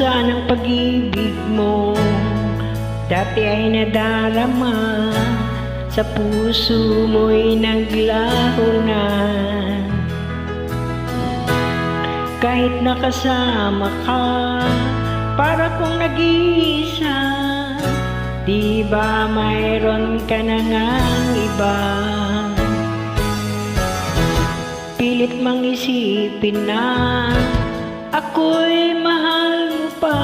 saan ang pag-ibig mo dati ay nadarama, sa puso mo'y naglaho na. Kahit nakasama ka, para kong nag-iisa, di ba mayroon ka na ngang iba? Pilit mang isipin na ako'y mahal mo pa,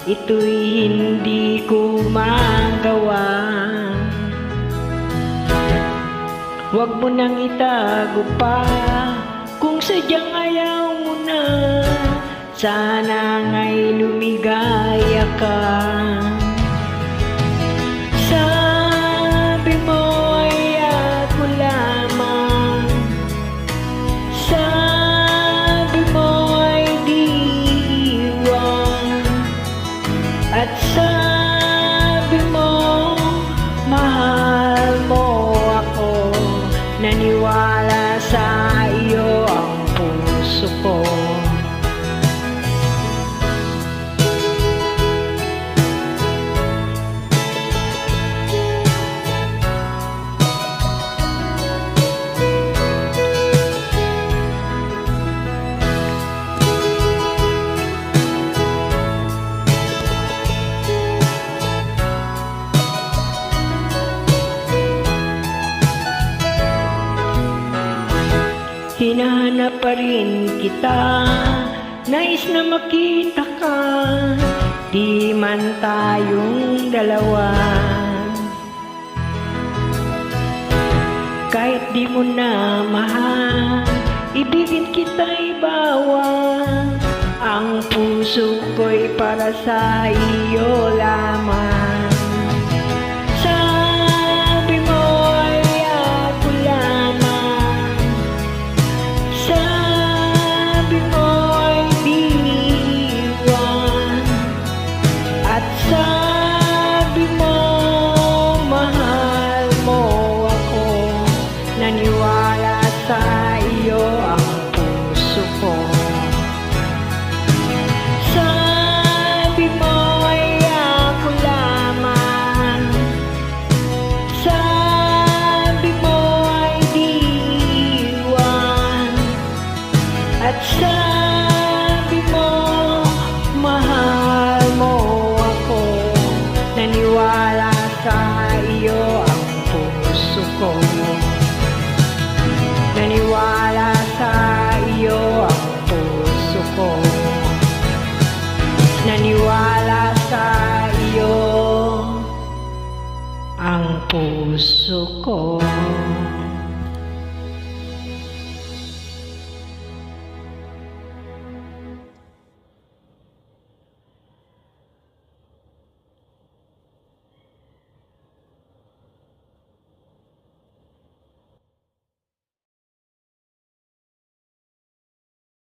ito'y hindi ko magawa. Huwag mo nang itago pa, kung sadyang ayaw mo na, sana nga'y lumigaya ka. Sabi mo ay ako lamang, sabi mo ay di iwan, at sabi mo mahal mo ako. Naniwala sa iyo ang puso ko. Hinahanap pa rin kita, nais na makita ka, di man tayong dalawa. Kahit di mo na mahal, ibigin kita'y bawal, ang puso ko'y para sa iyo lamang.